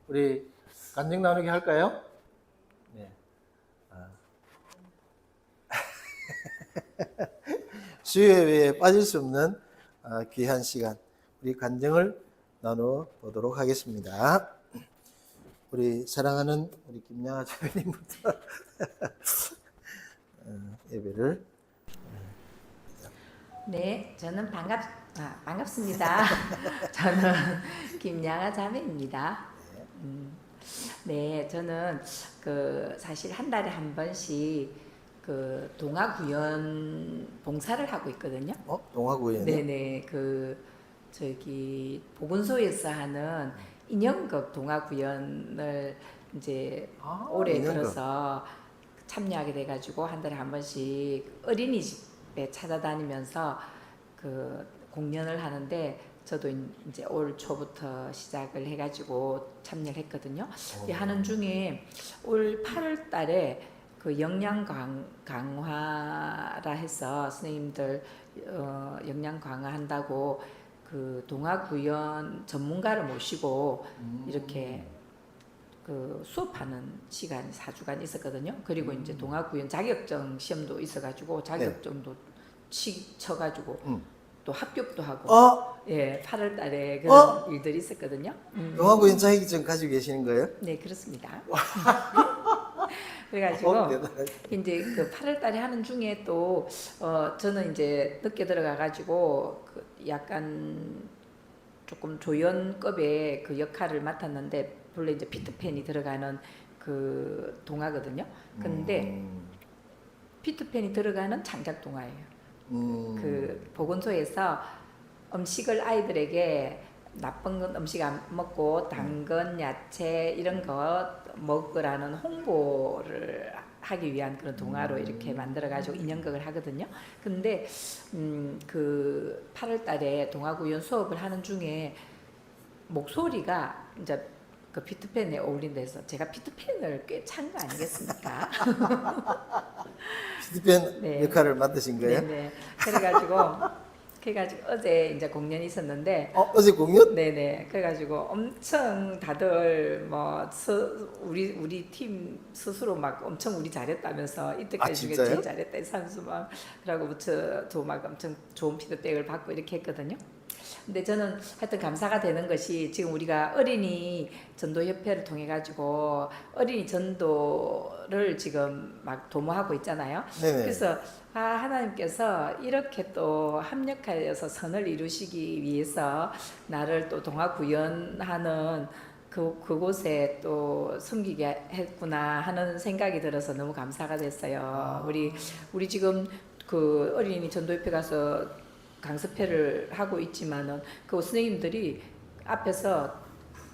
우리 간증 나누기 할까요? 네. 수요예배에 빠질 수 없는 귀한 시간, 우리 간증을 나눠 보도록 하겠습니다. 우리 사랑하는 우리 김양아 자매님부터 예배를. 네, 저는 반갑습니다. 저는 김양아 자매입니다. 네, 저는 사실 한 달에 한 번씩 동아구연 봉사를 하고 있거든요. 동아구연이요? 네네, 보건소에서 하는 인형극 동아구연을 이제 올해 인형극. 들어서 참여하게 돼가지고 한 달에 한 번씩 어린이집에 찾아다니면서 공연을 하는데, 저도 이제 올 초부터 시작을 해가지고 참여를 했거든요. 하는 중에 올 8월 달에 역량 강화라 해서 선생님들 역량 강화한다고 동아구연 전문가를 모시고 이렇게 수업하는 시간이 4주간 있었거든요. 그리고 이제 동아구연 자격증 시험도 있어가지고 자격증도 쳐가지고 또 합격도 하고, 예, 8월 달에 그런 일들이 있었거든요. 동아구연 자격증 가지고 계시는 거예요? 네, 그렇습니다. 그래가지고 이제 8월 달에 하는 중에 또 저는 이제 늦게 들어가가지고 약간 조금 조연급의 역할을 맡았는데, 원래 이제 피터팬이 들어가는 동화거든요. 근데 피터팬이 들어가는 창작 동화예요. 보건소에서 음식을 아이들에게 나쁜 건 음식 안 먹고 당근, 야채 이런 거 먹으라는 홍보를 하기 위한 그런 동화로 이렇게 만들어가지고 인형극을 하거든요. 근데 8월 달에 동화구연 수업을 하는 중에 목소리가 이제 피터팬에 어울린다 해서 제가 피터팬을 꽤 찬 거 아니겠습니까? 피터팬 네. 역할을 맡으신 거예요? 네네. 그래가지고 어제 이제 공연이 있었는데. 어제 공연? 네네. 그래가지고 엄청 다들 우리 팀 스스로 막 엄청 우리 잘했다면서, 이때까지 중에 제일 잘했다 이 선수 막 그러고 막 엄청 좋은 피드백을 받고 이렇게 했거든요. 근데 저는 하여튼 감사가 되는 것이, 지금 우리가 어린이 전도협회를 통해 가지고 어린이 전도를 지금 막 도모하고 있잖아요. 네네. 그래서 하나님께서 이렇게 또 합력하여서 선을 이루시기 위해서 나를 또 동아구연하는 그곳에 또 섬기게 했구나 하는 생각이 들어서 너무 감사가 됐어요. 우리 지금 어린이 전도협회 가서 강습회를 하고 있지만은 선생님들이 앞에서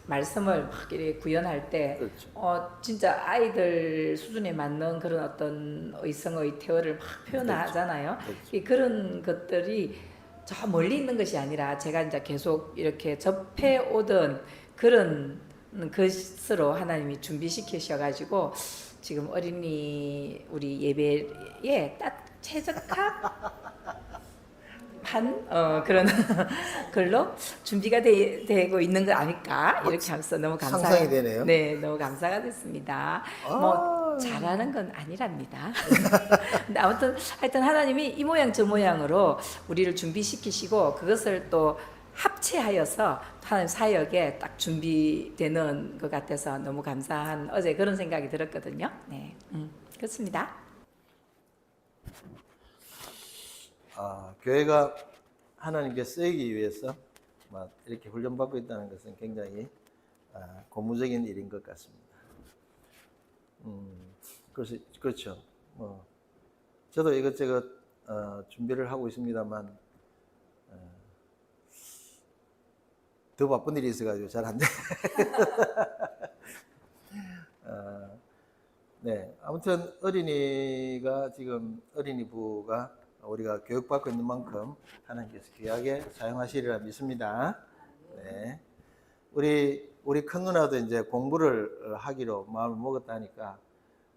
말씀을 막 이렇게 구현할 때, 그렇죠. 진짜 아이들 수준에 맞는 그런 어떤 의성의 태어를 막 표현하잖아요. 그렇죠. 그런 것들이 저 멀리 있는 것이 아니라 제가 이제 계속 이렇게 접해 오던 그런 것으로 하나님이 준비시키셔가지고 지금 어린이 우리 예배에 딱 최적화 그런 걸로 준비가 되고 있는 거 아닐까, 이렇게 하면서 너무 상상이 되네요. 네, 너무 감사가 됐습니다. 뭐 잘하는 건 아니랍니다. 근데 하여튼 하나님이 이 모양 저 모양으로 우리를 준비시키시고 그것을 또 합체하여서 하나님 사역에 딱 준비되는 것 같아서 너무 감사한 어제 그런 생각이 들었거든요. 네, 그렇습니다. 교회가 하나님께 쓰이기 위해서 이렇게 훈련받고 있다는 것은 굉장히 고무적인 일인 것 같습니다. 그렇죠. 저도 이것저것 준비를 하고 있습니다만 더 바쁜 일이 있어가지고 잘 안 돼. 네, 아무튼 어린이부가 우리가 교육받고 있는 만큼 하나님께서 귀하게 사용하시리라 믿습니다. 네, 우리 큰 누나도 이제 공부를 하기로 마음을 먹었다니까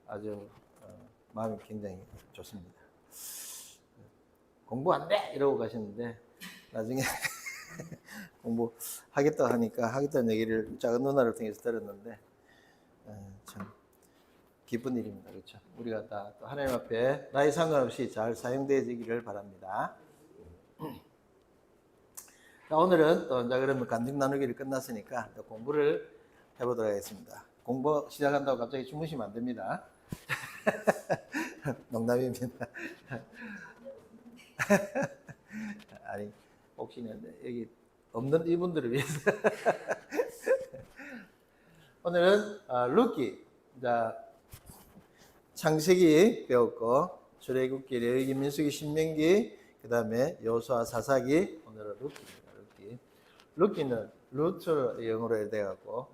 아주 마음이 굉장히 좋습니다. 공부 안 돼! 이러고 가셨는데 나중에 공부하겠다 하니까 하겠다는 얘기를 작은 누나를 통해서 들었는데 참 기쁜 일입니다. 그렇죠? 우리가 다 또 하나님 앞에 나이 상관없이 잘 사용되어지기를 바랍니다. 자, 오늘은 또 이제 그러면 간증 나누기를 끝났으니까 또 공부를 해보도록 하겠습니다. 공부 시작한다고 갑자기 주무시면 안 됩니다. 농담입니다. 아니 혹시나 여기 없는 이분들을 위해서 오늘은 룻기, 창세기 배웠고 출애굽기, 레위기, 민수기, 신명기, 그 다음에 여호수아, 사사기. 오늘은 룻기입니다. 룻기는 루트 영어로 돼갖고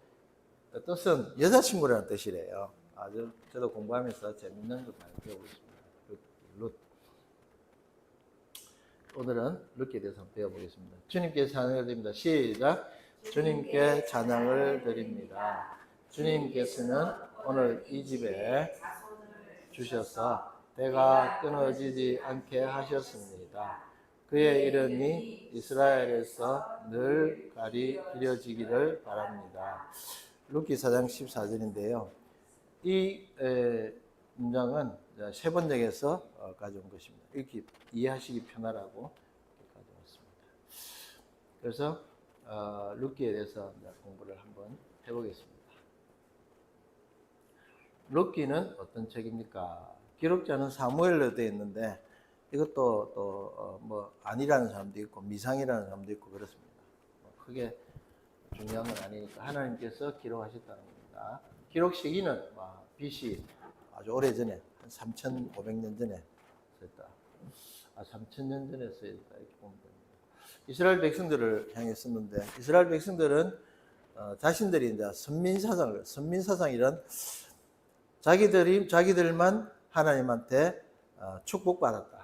뜻은 여자친구라는 뜻이래요. 아주 저도 공부하면서 재밌는 거 많이 배우고 있습니다. 룻. 오늘은 룻기에 대해서 한번 배워보겠습니다. 주님께 찬양을 드립니다. 시작. 주님께 찬양을 드립니다. 주님께서는 오늘 이 집에 주셔서 때가 끊어지지 않게 하셨습니다. 그의 이름이 이스라엘에서 늘 기려지기를 바랍니다. 룻기 4장 14절인데요. 이 문장은 세 번역에서 가져온 것입니다. 이렇게 이해하시기 편하라고 가져왔습니다. 그래서 룻기에 대해서 공부를 한번 해보겠습니다. 룻기는 어떤 책입니까? 기록자는 사무엘로 되어 있는데 이것도 또 뭐 아니라는 사람도 있고 미상이라는 사람도 있고 그렇습니다. 크게 중요한 건 아니니까 하나님께서 기록하셨다는 겁니다. 기록 시기는 BC 아주 오래 전에 한 3,500년 전에 썼다. 3,000년 전에 써있다 이렇게 보면 됩니다. 이스라엘 백성들을 향해 썼는데 이스라엘 백성들은 자신들이 이제 선민사상이란 자기들만 하나님한테 축복받았다.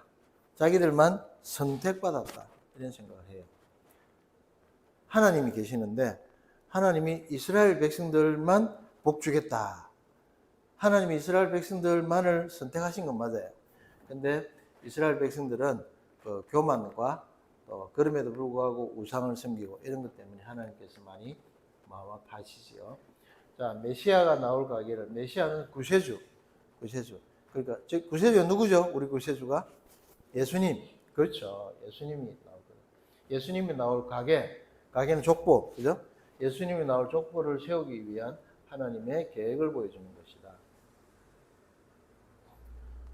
자기들만 선택받았다. 이런 생각을 해요. 하나님이 계시는데 하나님이 이스라엘 백성들만 복 주겠다. 하나님이 이스라엘 백성들만을 선택하신 건 맞아요. 근데 이스라엘 백성들은 그 교만과 또 그럼에도 불구하고 우상을 섬기고 이런 것 때문에 하나님께서 많이 마음 아파하시지요. 자, 메시아가 나올 가기를 메시아는 구세주. 그러니까 구세주가 누구죠? 우리 구세주가 예수님. 그렇죠. 예수님이 나오거든요. 예수님이 나올 가게는 족보, 그죠? 예수님이 나올 족보를 세우기 위한 하나님의 계획을 보여주는 것이다.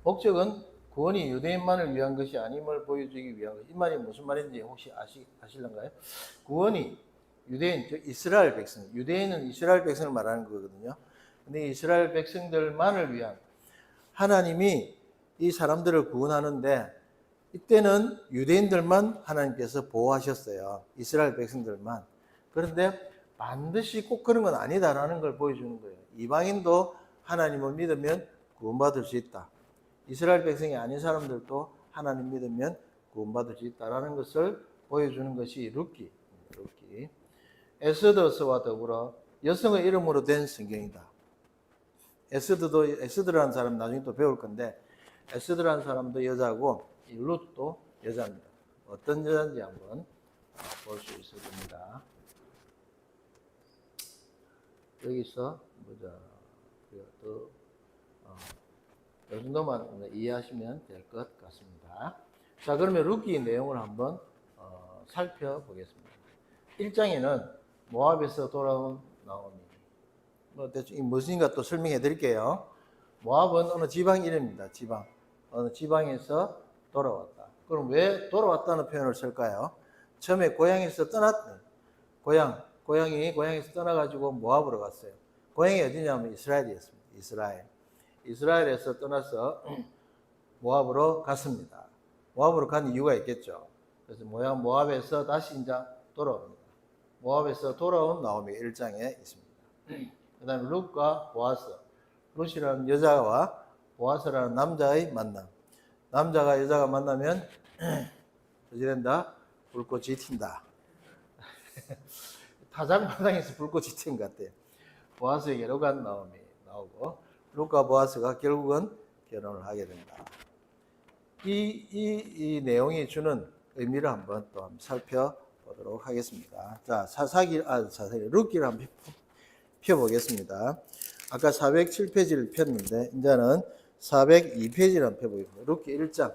목적은 구원이 유대인만을 위한 것이 아님을 보여주기 위한 것. 이 말이 무슨 말인지 혹시 아실런가요? 구원이 유대인, 즉 이스라엘 백성, 유대인은 이스라엘 백성을 말하는 거거든요. 근데 이스라엘 백성들만을 위한 하나님이 이 사람들을 구원하는데 이때는 유대인들만 하나님께서 보호하셨어요. 이스라엘 백성들만. 그런데 반드시 꼭 그런 건 아니다라는 걸 보여주는 거예요. 이방인도 하나님을 믿으면 구원받을 수 있다. 이스라엘 백성이 아닌 사람들도 하나님 믿으면 구원받을 수 있다라는 것을 보여주는 것이 룻기. 에스더서와 더불어 여성의 이름으로 된 성경이다. 에스더라는 사람 나중에 또 배울 건데 에스더라는 사람도 여자고 이 룻도 여자입니다. 어떤 여자인지 한번 볼 수 있을 겁니다. 여기서 보자. 이 정도만 이해하시면 될 것 같습니다. 자, 그러면 룻기 내용을 한번 살펴보겠습니다. 1장에는 모압에서 돌아온 나오미. 대충 무엇인가 또 설명해 드릴게요. 모압은 어느 지방 이름입니다. 어느 지방에서 돌아왔다. 그럼 왜 돌아왔다는 표현을 쓸까요? 처음에 고향에서 떠났네. 고향에서 떠나가지고 모압으로 갔어요. 고향이 어디냐면 이스라엘이었습니다. 이스라엘에서 떠나서 모압으로 갔습니다. 모압으로 간 이유가 있겠죠. 그래서 모압에서 다시 이제 돌아옵니다. 모압에서 돌아온 나오미 1장에 있습니다. 그 다음에 룻과 보아스. 룻이라는 여자와 보아스라는 남자의 만남. 남자가 여자가 만나면 어찌 된다? 불꽃이 튄다. 타작마당에서 불꽃이 튄 것 같아요. 보아스에게로 간 나오미 나오고 룻과 보아스가 결국은 결혼을 하게 된다. 이 내용이 주는 의미를 한번 또 살펴보겠습니다. 보도록 하겠습니다. 자, 룻기를 한번 펴보겠습니다. 아까 407페이지를 폈는데 이제는 402페이지를 한번 펴보겠습니다. 룻기 1장.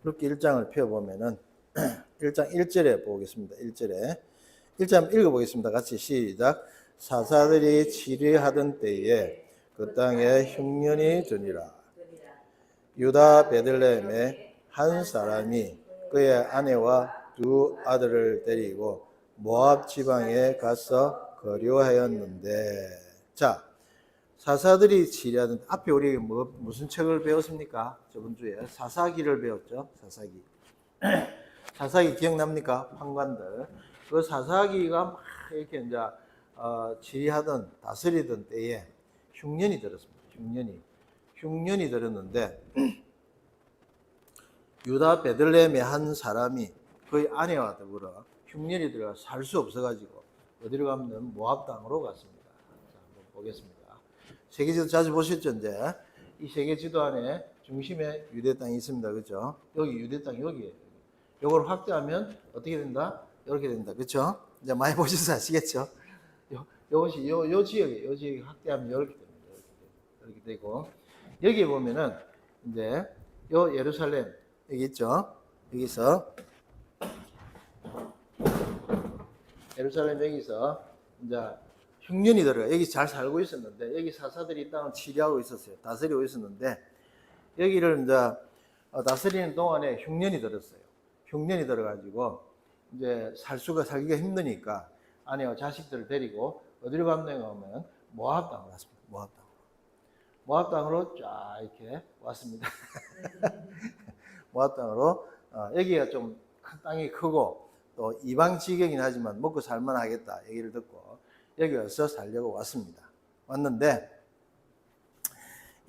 룻기 1장을 펴보면은 1장 1절에 보겠습니다. 1절에 1장 읽어보겠습니다. 같이 시작. 사사들이 치리하던 때에 그 땅에 흉년이 드니라. 유다 베들레헴에 한 사람이 그의 아내와 두 아들을 데리고 모압 지방에 가서 거류하였는데, 자, 사사들이 치리하던, 앞에 우리 무슨 책을 배웠습니까? 저번 주에 사사기를 배웠죠. 사사기. 사사기 기억납니까? 판관들. 그 사사기가 막 이렇게 이제 치리하던, 다스리던 때에 흉년이 들었습니다. 흉년이 들었는데 유다 베들레헴의 한 사람이 그의 아내와 더불어 흉년이 들어가 살 수 없어가지고 어디로 가면 모압 땅으로 갔습니다. 자, 한번 보겠습니다. 세계지도 자주 보셨죠? 이제 이 세계지도 안에 중심에 유대 땅이 있습니다. 그렇죠? 여기 유대 땅이 여기에요. 이걸 확대하면 어떻게 된다? 이렇게 된다. 그렇죠? 이제 많이 보셔서 아시겠죠? 이것이 요 지역이 확대하면 이렇게 됩니다. 이렇게 되고, 여기 보면은 이제 요 예루살렘 여기 있죠? 여기서 예루살렘 여기서 이제 흉년이 들어가. 여기 잘 살고 있었는데, 여기 사사들이 이 땅을 치리하고 있었어요. 다스리고 있었는데, 여기를 이제 다스리는 동안에 흉년이 들었어요. 흉년이 들어가지고 이제 살기가 힘드니까 아내와 자식들을 데리고 어디로 갔는가 하면 모압 땅으로 갔습니다. 모압 땅으로 쫙 이렇게 왔습니다. 모압 땅으로, 여기가 좀 땅이 크고 또 이방 지경이긴 하지만 먹고 살만 하겠다 얘기를 듣고 여기 와서 살려고 왔습니다.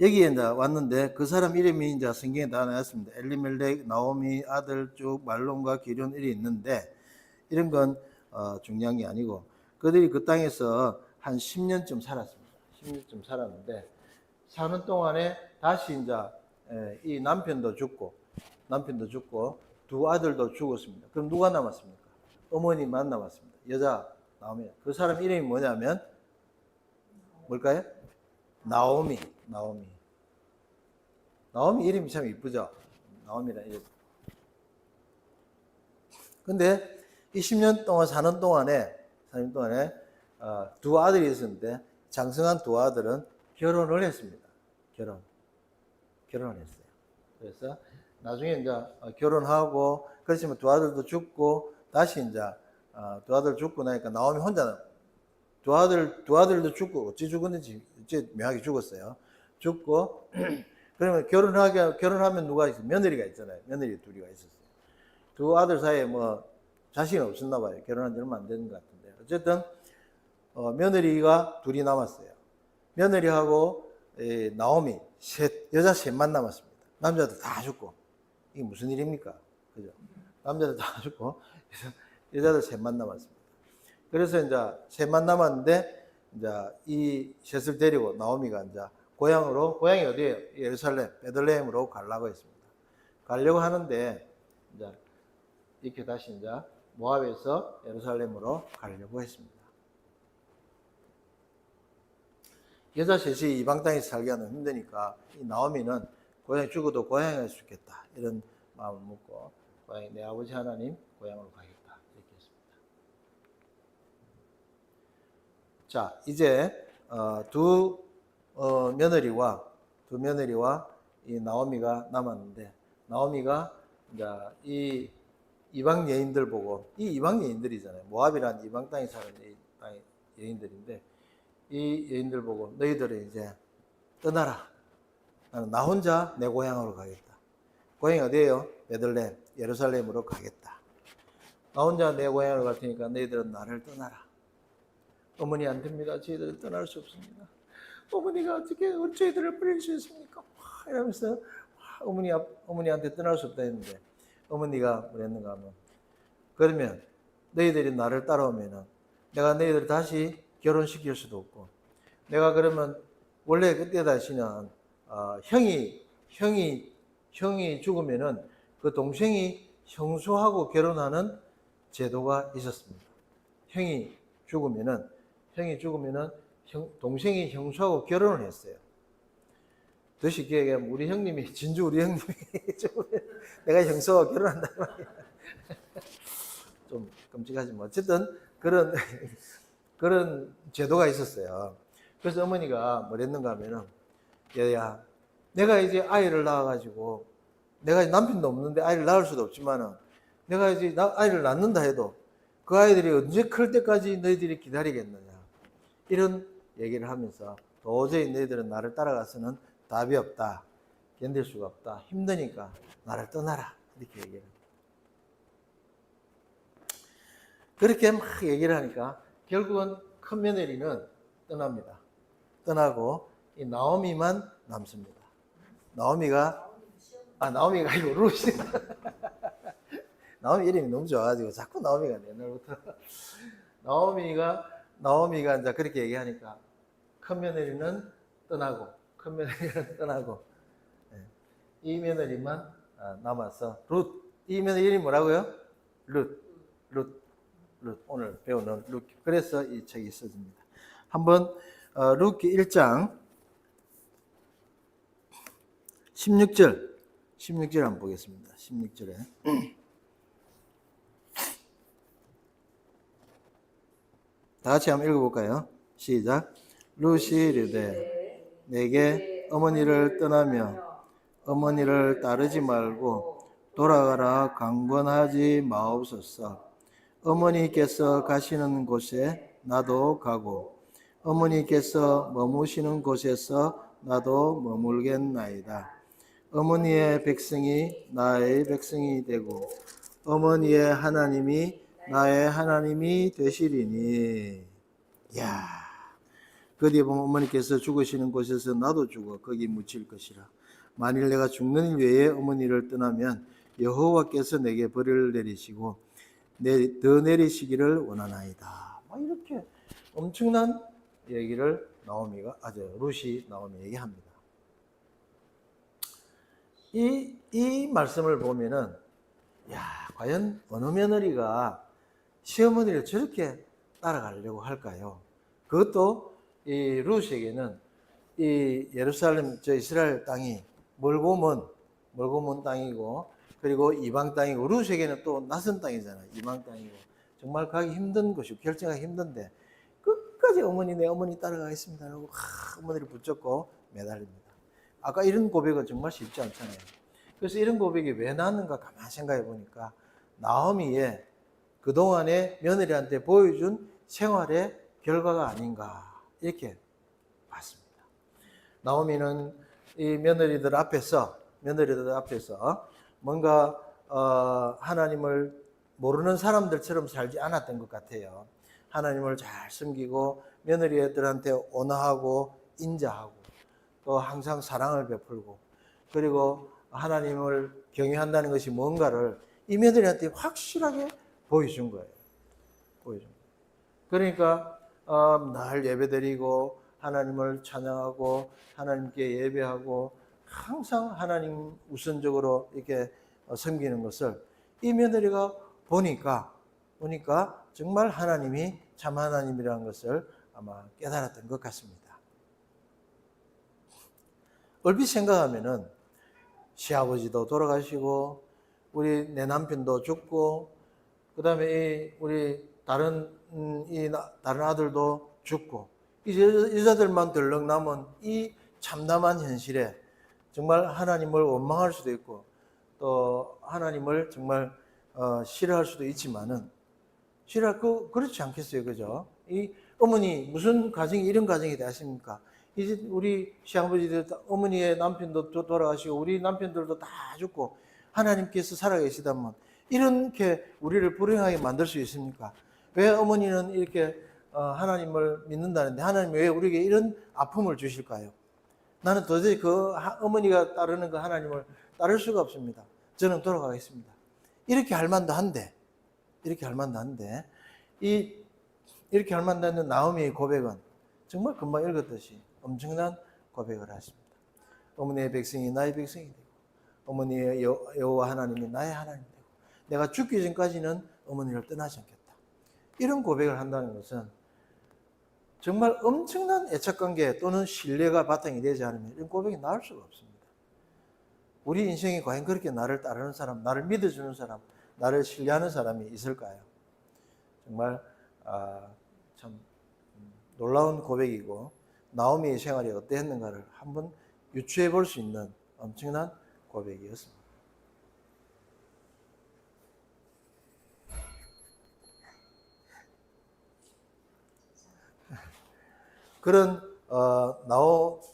여기에 이제 왔는데 그 사람 이름이 이제 성경에 다 나왔습니다. 엘리멜렉, 나오미 아들 쭉 말론과 기륜 일이 있는데, 이런 건 중요한 게 아니고 그들이 그 땅에서 한 10년쯤 살았습니다. 10년쯤 살았는데 사는 동안에 다시 이제 이 남편도 죽고 두 아들도 죽었습니다. 그럼 누가 남았습니까? 어머니만 남았습니다. 여자 나오미. 그 사람 이름이 뭐냐면 뭘까요? 나오미 이름이 참 이쁘죠? 나오미라는 이름. 근데 이 10년 동안 사는 동안에 두 아들이 있었는데 장성한 두 아들은 결혼을 했습니다. 결혼을 했어요. 그래서 나중에 이제 결혼하고 그렇지만 두 아들도 죽고 다시 이제 두 아들 죽고 나니까 나오미 혼자 두 아들도 죽고 어찌 죽었는지 어찌 묘하게 죽었어요. 죽고 그러면 결혼하면 누가 있어요? 며느리가 있잖아요. 며느리 둘이가 있었어요. 두 아들 사이에 뭐 자식이 없었나 봐요. 결혼한 지 얼마 안 되는 것 같은데 어쨌든 며느리가 둘이 남았어요. 며느리하고 나오미 여자 셋만 남았습니다. 남자들 다 죽고 이게 무슨 일입니까? 그죠? 남자들 다 죽고 여자들 셋만 남았습니다. 그래서 이제 셋만 남았는데 이제 이 셋을 데리고 나오미가 이제 고향이 어디예요? 예루살렘, 베들레헴으로 가려고 했습니다. 가려고 하는데 이제 이렇게 다시 이제 모압에서 예루살렘으로 가려고 했습니다. 여자 셋이 이방 땅에서 살기는 힘드니까 이 나오미는 고향이 죽어도 고향에 죽겠다 이런 마음을 먹고 내 아버지 하나님 고향으로 가겠다 이렇게 했습니다. 자, 이제 두 며느리와 이 나오미가 남았는데, 나오미가 이제 이 이방 여인들 보고, 이 이방 여인들이잖아요. 모압이란 이방 땅에 사는 여인들인데, 이 여인들 보고 너희들은 이제 떠나라. 나는 나 혼자 내 고향으로 가겠다. 고향이 어디예요? 베들레헴, 예루살렘으로 가겠다. 나 혼자 내 고향으로 갈 테니까 너희들은 나를 떠나라. 어머니 안 됩니다. 저희들은 떠날 수 없습니다. 어머니가 어떻게 저희들을 버릴 수 있습니까? 이러면서 어머니한테 떠날 수 없다 했는데 어머니가 뭐랬는가 하면, 그러면 너희들이 나를 따라오면은 내가 너희들을 다시 결혼시킬 수도 없고, 내가 그러면 원래 그때 다시는 형이 죽으면은 그 동생이 형수하고 결혼하는 제도가 있었습니다. 형이 죽으면은 동생이 형수하고 결혼을 했어요. 더 쉽게 얘기하면 우리 형님이 진주 우리 형님이 죽으면 내가 형수하고 결혼한다 말이야. 좀 끔찍하지만 어쨌든 그런 제도가 있었어요. 그래서 어머니가 뭐랬는가 하면은 얘야 내가 이제 아이를 낳아가지고 내가 남편도 없는데 아이를 낳을 수도 없지만은 내가 이제 아이를 낳는다 해도 그 아이들이 언제 클 때까지 너희들이 기다리겠느냐 이런 얘기를 하면서 도저히 너희들은 나를 따라가서는 답이 없다 견딜 수가 없다 힘드니까 나를 떠나라 이렇게 얘기를 합니다. 그렇게 막 얘기를 하니까 결국은 큰 며느리는 떠납니다. 떠나고 이 나오미만 남습니다. 나오미가 아니고 루시. 나오미 이름이 너무 좋아가지고 자꾸 나오미가 옛날부터. 나오미가 이제 그렇게 얘기하니까 큰 며느리는 떠나고 이 며느리만 남아서 이 며느리 이름이 뭐라고요? 룻. 오늘 배우는 룻. 그래서 이 책이 써집니다. 한번 룻기 1장 16절 한번 보겠습니다. 16절에 다 같이 한번 읽어볼까요? 시작. 룻이 이르되 내게 어머니를 떠나며 어머니를 따르지 말고 돌아가라 강권하지 마옵소서. 어머니께서 가시는 곳에 나도 가고 어머니께서 머무시는 곳에서 나도 머물겠나이다. 어머니의 백성이 나의 백성이 되고 어머니의 하나님이 나의 하나님이 되시리니. 야, 거기에 보면 어머니께서 죽으시는 곳에서 나도 죽어 거기 묻힐 것이라. 만일 내가 죽는 일 외에 어머니를 떠나면 여호와께서 내게 벌을 내리시고 더 내리시기를 원하나이다. 이렇게 엄청난 얘기를 룻이 나오미 얘기합니다. 이 말씀을 보면은 과연 어느 며느리가 시어머니를 저렇게 따라가려고 할까요? 그것도 이 룻에게는 이 예루살렘 이스라엘 땅이 멀고 먼 땅이고 그리고 이방 땅이고 룻에게는 또 낯선 땅이잖아요. 이방 땅이고 정말 가기 힘든 곳이고 결정하기 힘든데 끝까지 내 어머니 따라가겠습니다 하고 어머니를 붙잡고 매달립니다. 아까 이런 고백은 정말 쉽지 않잖아요. 그래서 이런 고백이 왜 나왔는가 가만히 생각해 보니까 나오미의 그동안에 며느리한테 보여준 생활의 결과가 아닌가 이렇게 봤습니다. 나오미는 이 며느리들 앞에서 뭔가 하나님을 모르는 사람들처럼 살지 않았던 것 같아요. 하나님을 잘 섬기고 며느리들한테 온화하고 인자하고 또 항상 사랑을 베풀고 그리고 하나님을 경외한다는 것이 뭔가를 이 며느리한테 확실하게 보여준 거예요. 그러니까 날 예배드리고 하나님을 찬양하고 하나님께 예배하고 항상 하나님 우선적으로 이렇게 섬기는 것을 이 며느리가 보니까 정말 하나님이 참 하나님이라는 것을 아마 깨달았던 것 같습니다. 얼핏 생각하면은 시아버지도 돌아가시고 내 남편도 죽고 그다음에 우리 다른 아들도 죽고 이 여자들만 덜렁 남은 이 참담한 현실에 정말 하나님을 원망할 수도 있고 또 하나님을 정말 싫어할 수도 있지만은 그렇지 않겠어요, 그죠? 이 어머니 무슨 가정이 이런 가정이 되십니까? 이제 우리 시아버지들 어머니의 남편도 돌아가시고 우리 남편들도 다 죽고 하나님께서 살아계시다면 이렇게 우리를 불행하게 만들 수 있습니까? 왜 어머니는 이렇게 하나님을 믿는다는데 하나님 왜 우리에게 이런 아픔을 주실까요? 나는 도저히 어머니가 따르는 그 하나님을 따를 수가 없습니다. 저는 돌아가겠습니다. 이렇게 할 만도 한데 이렇게 할 만도 하는 나오미의 고백은 정말 금방 읽었듯이 엄청난 고백을 하십니다. 어머니의 백성이 나의 백성이 되고 어머니의 여호와 하나님이 나의 하나님 되고 내가 죽기 전까지는 어머니를 떠나지 않겠다. 이런 고백을 한다는 것은 정말 엄청난 애착관계 또는 신뢰가 바탕이 되지 않으면 이런 고백이 나올 수가 없습니다. 우리 인생에 과연 그렇게 나를 따르는 사람, 나를 믿어주는 사람, 나를 신뢰하는 사람이 있을까요? 정말 참 놀라운 고백이고 나오미의 생활이 어땠는가를 한번 유추해 볼 수 있는 엄청난 고백이었습니다. 그런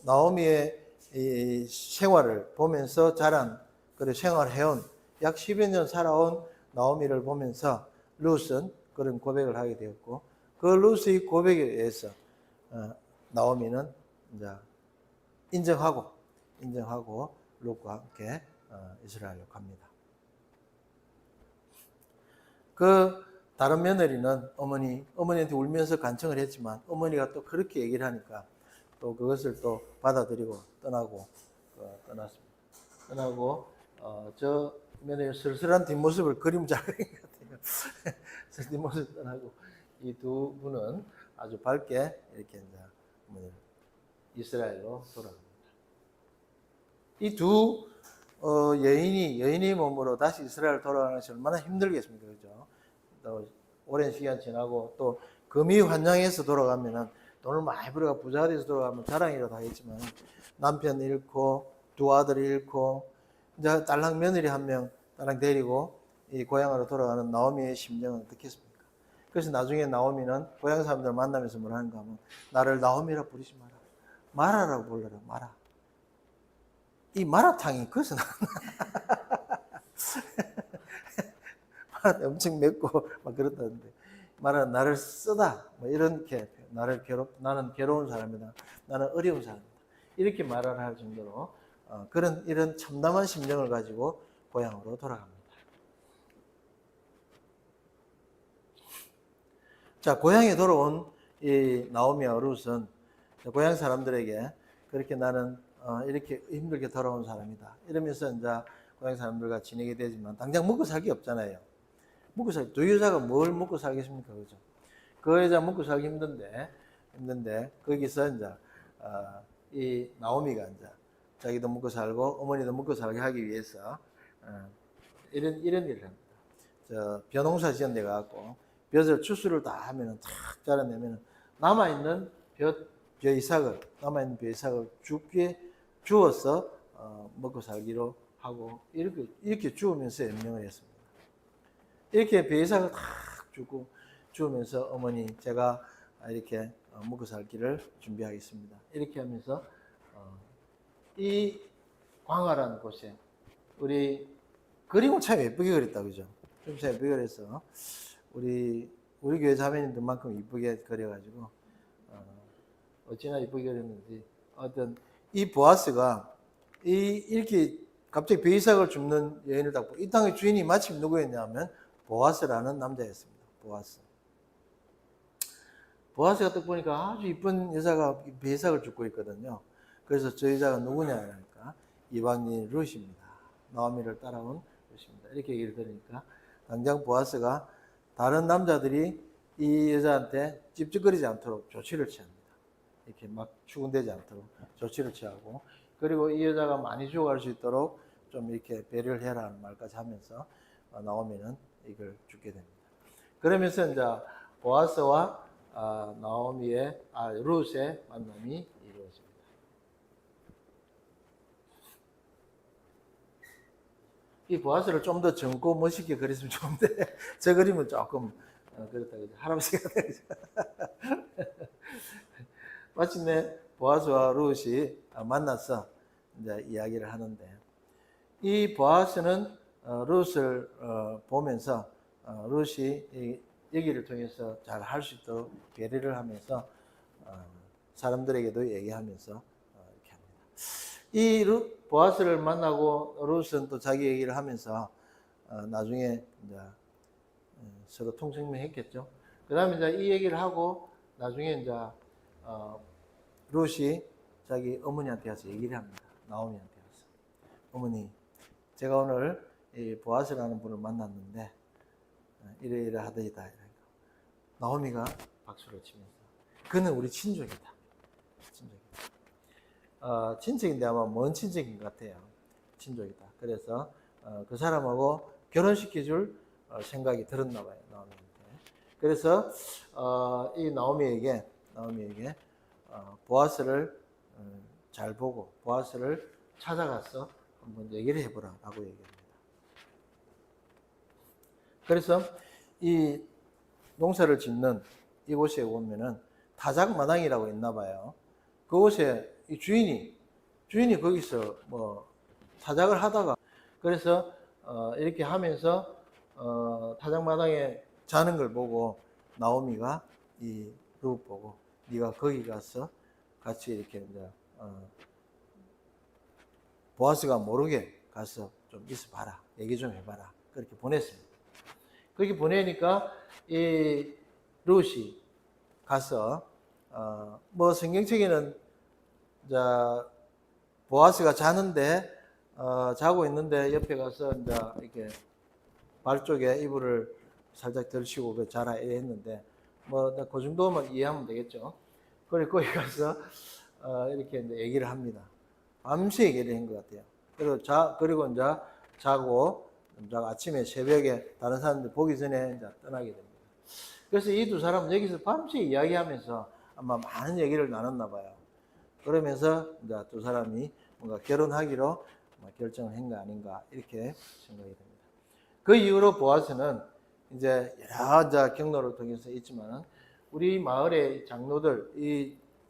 나오미의 이 생활을 보면서 자란, 그리고 생활해온 약 10여 년 살아온 나오미를 보면서 룻은 그런 고백을 하게 되었고, 그 룻의 고백에 의해서 나오미는 이제 인정하고 룻과 함께 이스라엘로 갑니다. 그 다른 며느리는 어머니한테 울면서 간청을 했지만 어머니가 또 그렇게 얘기를 하니까 또 그것을 또 받아들이고 떠났습니다. 떠나고 저 며느리 쓸쓸한 뒷모습을 그림 잘 그린 것 같아요. 뒷모습 떠나고 이 두 분은 아주 밝게 이렇게 이제 이스라엘로 돌아갑니다. 이 두 여인의 몸으로 다시 이스라엘 돌아가는 것이 얼마나 힘들겠습니까, 그죠? 또 오랜 시간 지나고 또 금이 환장해서 돌아가면은 돈을 많이 벌어가 부자가 돼서 돌아가면 자랑이라도 하겠지만 남편 잃고 두 아들 잃고 이제 딸랑 며느리 한 명 딸랑 데리고 이 고향으로 돌아가는 나오미의 심정은 어떻겠습니까? 그래서 나중에 나오미는 고향 사람들 만나면서 뭘 하는가 하면 나를 나오미라 부르지 마라. 마라라고 불러라. 마라. 이 마라탕이 그것은 마라 엄청 맵고 막 그렇다는데 마라 나를 쓰다 뭐 이렇게 나는 괴로운 사람이다. 나는 어려운 사람이다. 이렇게 말을 할 정도로 이런 참담한 심정을 가지고 고향으로 돌아갑니다. 자, 고향에 돌아온 이 나오미와 룻은 고향 사람들에게 그렇게 나는 이렇게 힘들게 돌아온 사람이다. 이러면서 이제 고향 사람들과 지내게 되지만 당장 먹고 살기 없잖아요. 두 여자가 뭘 먹고 살겠습니까, 그죠? 그 여자 먹고 살기 힘든데 거기서 이제 이 나오미가 이제 자기도 먹고 살고 어머니도 먹고 살게 하기 위해서 이런 일을 합니다. 벼농사 지은 데 가갖고 벼을 추수를 다 하면은 탁 자라내면 남아있는 벼이삭을 주어서 먹고 살기로 하고 이렇게 주우면서 연명을 했습니다. 이렇게 벼이삭을 탁 주우면서 어머니 제가 이렇게 먹고 살기를 준비하겠습니다. 이렇게 하면서 이 광활한 곳에 우리 그림을 참 예쁘게 그렸다, 그죠? 좀 예쁘게 그래서 우리 교회 자매님들만큼 이쁘게 그려가지고 어찌나 이쁘게 그렸는지 어떤 이 보아스가 이렇게 갑자기 벼이삭을 줍는 여인을 딱 이 땅의 주인이 마침 누구였냐면 보아스라는 남자였습니다. 보아스가 딱 보니까 아주 이쁜 여자가 벼이삭을 줍고 있거든요. 그래서 저 여자가 누구냐 하니까 이방인 룻입니다. 나오미를 따라온 룻입니다. 이렇게 얘기를 들으니까 당장 보아스가 다른 남자들이 이 여자한테 찝찝거리지 않도록 조치를 취합니다. 이렇게 막 추근되지 않도록 조치를 취하고 그리고 이 여자가 많이 죽어갈 수 있도록 좀 이렇게 배려를 해라는 말까지 하면서 나오미는 이걸 죽게 됩니다. 그러면서 이제 보아스와 룻의 만남이 이루어집니다. 이 보아스를 좀 더 젊고 멋있게 그렸으면 좋은데 저 그림은 조금 그렇다 그죠? 할아버지가 되죠. 마침내 보아스와 룻이 만나서 이제 이야기를 하는데 이 보아스는 룻을 보면서 룻이 이 얘기를 통해서 잘 할 수 있도록 배려를 하면서 사람들에게도 얘기하면서 이렇게 합니다. 이 보아스를 만나고 룻은 또 자기 얘기를 하면서 나중에 이제 서로 통성명했겠죠. 그 다음에 이제 이 얘기를 하고 나중에 이제 룻이 자기 어머니한테 가서 얘기를 합니다. 나오미한테 가서 어머니 제가 오늘 이 보아스라는 분을 만났는데 이래 하더이다. 나오미가 박수를 치면서 그는 우리 친족이다. 친척인데 아마 먼 친척인 것 같아요. 친족이다. 그래서 그 사람하고 결혼시켜줄 생각이 들었나 봐요. 나오미한테. 그래서 이 나오미에게 보아스를 잘 보고 보아스를 찾아가서 한번 얘기를 해보라라고 얘기합니다. 그래서 이 농사를 짓는 이곳에 오면은 타작마당이라고 있나 봐요. 그곳에 이 주인이 거기서 뭐 타작을 하다가 그래서 이렇게 하면서 타작마당에 자는 걸 보고 나오미가 이 룻 보고 네가 거기 가서 같이 이렇게 이제 보아스가 모르게 가서 좀 있어 봐라. 얘기 좀 해봐라. 그렇게 보냈습니다. 그렇게 보내니까 이 룻이 가서 뭐 성경책에는 보아스가 자고 있는데 옆에 가서 이제 이렇게 발 쪽에 이불을 살짝 덜치고 그 자라 했는데 뭐 그 정도만 이해하면 되겠죠. 그리고 거기 가서 이렇게 이제 얘기를 합니다. 밤새 얘기를 한 것 같아요. 그리고 이제 자고 아침에 새벽에 다른 사람들 보기 전에 이제 떠나게 됩니다. 그래서 이 두 사람은 여기서 밤새 이야기하면서 아마 많은 얘기를 나눴나 봐요. 그러면서 이제 두 사람이 뭔가 결혼하기로 결정을 한 거 아닌가 이렇게 생각이 됩니다. 그 이후로 보아스는 이제 여러 경로를 통해서 있지만은 우리 마을의 장로들,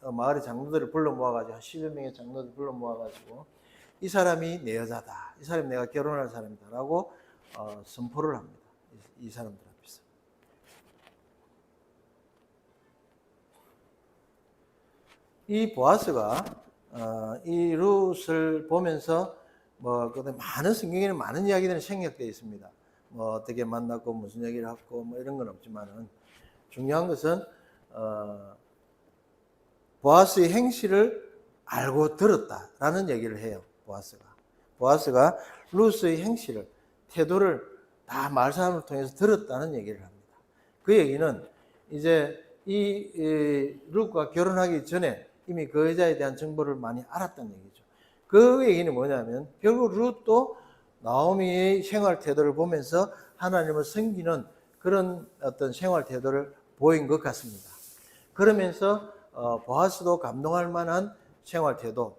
마을의 장로들을 불러 모아가지고 한 10여 명의 장로들 불러 모아가지고 이 사람이 내 여자다, 이 사람이 내가 결혼할 사람이다라고 선포를 합니다. 이 사람들 앞에서. 이 보아스가 이 룻을 보면서 뭐 많은 성경에는 많은 이야기들이 생략되어 있습니다. 뭐 어떻게 만났고 무슨 얘기를 했고 뭐 이런 건 없지만은 중요한 것은 보아스의 행실을 알고 들었다라는 얘기를 해요. 보아스가 룻의 행실을 태도를 다 말사람을 통해서 들었다는 얘기를 합니다. 그 얘기는 이제 이 룻과 결혼하기 전에 이미 그 여자에 대한 정보를 많이 알았다는 얘기죠. 그 얘기는 뭐냐면 결국 룻도 나오미의 생활 태도를 보면서 하나님을 섬기는 그런 어떤 생활 태도를 보인 것 같습니다. 그러면서 보아스도 감동할 만한 생활 태도,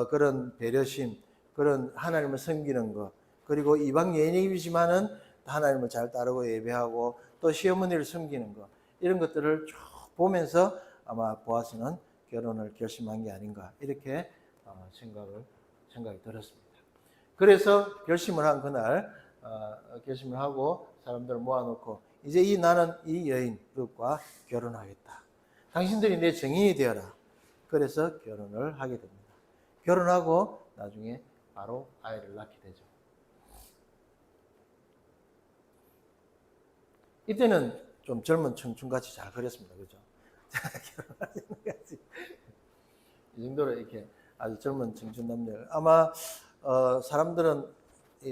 그런 배려심, 그런 하나님을 섬기는 것, 그리고 이방 여인이지만은 하나님을 잘 따르고 예배하고 또 시어머니를 섬기는 것, 이런 것들을 쭉 보면서 아마 보아스는 결혼을 결심한 게 아닌가 이렇게 생각이 들었습니다. 그래서 결심을 한 그날 결심을 하고 사람들을 모아놓고 이제 나는 이 여인 룻과 결혼하겠다. 당신들이 내 증인이 되어라. 그래서 결혼을 하게 됩니다. 결혼하고 나중에 바로 아이를 낳게 되죠. 이때는 좀 젊은 청춘같이 잘 그렸습니다. 그죠? 결혼하는 것까지. 이 정도로 이렇게 아주 젊은 청춘 남녀. 아마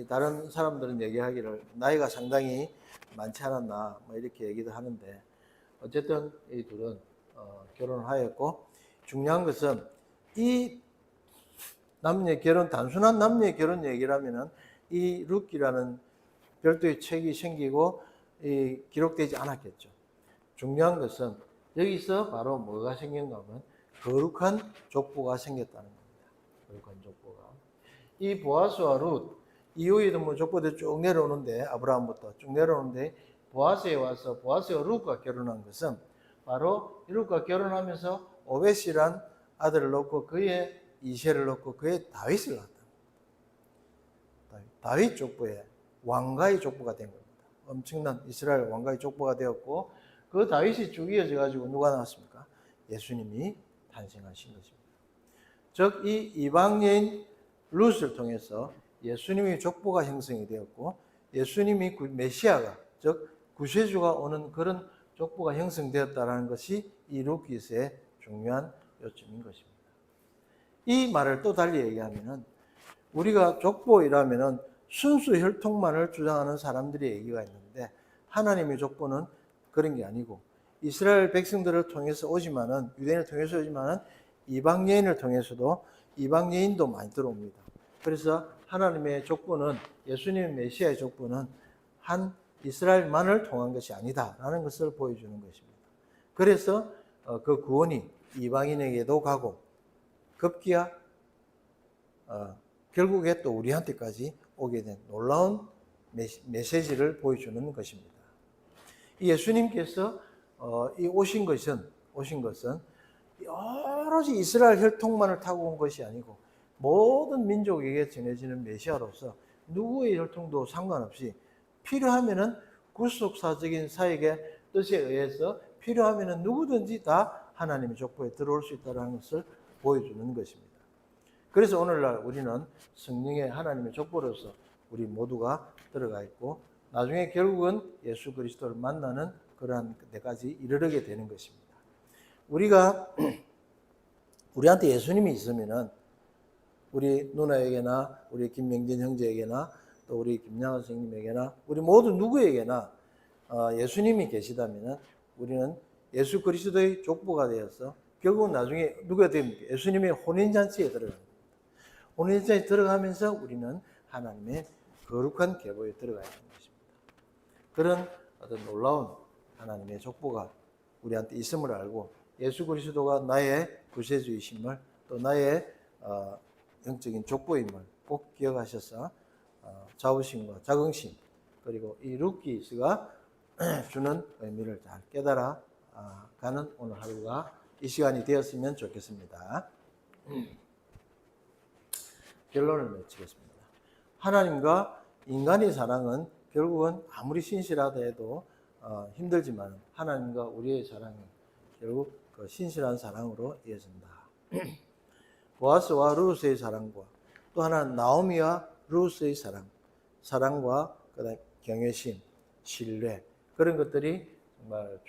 다른 사람들은 얘기하기를 나이가 상당히 많지 않았나 뭐 이렇게 얘기도 하는데 어쨌든 이 둘은 결혼을 하였고 중요한 것은 이 단순한 남녀의 결혼 얘기라면은 이 룻기라는 별도의 책이 생기고 기록되지 않았겠죠. 중요한 것은 여기서 바로 뭐가 생긴가 하면 거룩한 족보가 생겼다는 겁니다. 거룩한 족보가. 이 보아스와 룻 이후에도 뭐 족보들 쭉 내려오는데 아브라함부터 쭉 내려오는데 보아스에 와서 보아스와 룻과 결혼한 것은 바로 룻과 결혼하면서 오벳이란 아들을 놓고 그의 이세를 놓고 그의 다윗을 낳았다. 다윗 족보에 왕가의 족보가 된 겁니다. 엄청난 이스라엘 왕가의 족보가 되었고 그 다윗이 쭉 이어져 가지고 누가 나왔습니까? 예수님이 탄생하신 것입니다. 즉 이 이방인 룻을 통해서 예수님의 족보가 형성이 되었고 예수님이 메시아가 즉 구세주가 오는 그런 족보가 형성되었다는 것이 이 룻기서의 중요한 요점인 것입니다. 이 말을 또 달리 얘기하면은 우리가 족보이라면은 순수 혈통만을 주장하는 사람들의 얘기가 있는데 하나님의 족보는 그런 게 아니고 이스라엘 백성들을 통해서 오지만은 유대인을 통해서 오지만은 이방 여인을 통해서도 이방 여인도 많이 들어옵니다. 그래서 하나님의 족보는 예수님 메시아의 족보는 한 이스라엘만을 통한 것이 아니다라는 것을 보여주는 것입니다. 그래서 그 구원이 이방인에게도 가고 급기야 결국에 또 우리한테까지 오게 된 놀라운 메시지를 보여주는 것입니다. 예수님께서 오신 것은 오로지 이스라엘 혈통만을 타고 온 것이 아니고 모든 민족에게 전해지는 메시아로서 누구의 혈통도 상관없이 필요하면은 구속사적인 사역의 뜻에 의해서 필요하면은 누구든지 다 하나님의 족보에 들어올 수 있다는 것을 보여주는 것입니다. 그래서 오늘날 우리는 성령의 하나님의 족보로서 우리 모두가 들어가 있고 나중에 결국은 예수 그리스도를 만나는 그러한 데까지 이르게 되는 것입니다. 우리한테 예수님이 있으면은 우리 누나에게나 우리 김명진 형제에게나 또 우리 김양호 선생님에게나 우리 모두 누구에게나 예수님이 계시다면은 우리는 예수 그리스도의 족보가 되어서 결국은 나중에 누가 됩니까? 예수님의 혼인잔치에 들어갑니다. 혼인잔치에 들어가면서 우리는 하나님의 거룩한 계보에 들어가야 하는 것입니다. 그런 어떤 놀라운 하나님의 족보가 우리한테 있음을 알고 예수 그리스도가 나의 구세주이심을 또 나의 영적인 족보임을 꼭 기억하셔서 자부심과 자긍심 그리고 이 루키스가 주는 의미를 잘 깨달아 가는 오늘 하루가 이 시간이 되었으면 좋겠습니다. 결론을 맺겠습니다. 하나님과 인간의 사랑은 결국은 아무리 신실하다 해도 힘들지만 하나님과 우리의 사랑은 결국 그 신실한 사랑으로 이어진다. 보아스와 루스의 사랑과 또 하나 나오미와 루스의 사랑과 그다음 경외심, 신뢰 그런 것들이 정말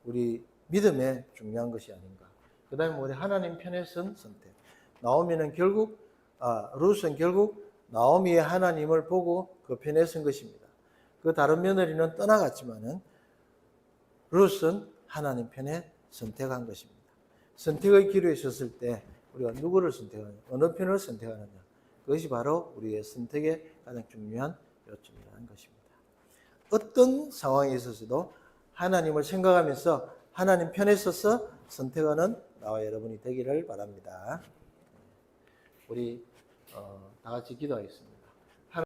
우리 믿음에 중요한 것이 아닌가. 그다음에 우리 하나님 편에 선 선택. 나오미는 루스는 결국 나오미의 하나님을 보고 그 편에 선 것입니다. 그 다른 며느리는 떠나갔지만은 루스는 하나님 편에 선택한 것입니다. 선택의 기로에 섰을 때 우리가 누구를 선택하느냐, 어느 편을 선택하느냐, 그것이 바로 우리의 선택의 가장 중요한 요점이라는 것입니다. 어떤 상황에 있어서도 하나님을 생각하면서 하나님 편에 서서 선택하는 나와 여러분이 되기를 바랍니다. 우리 다 같이 기도하겠습니다.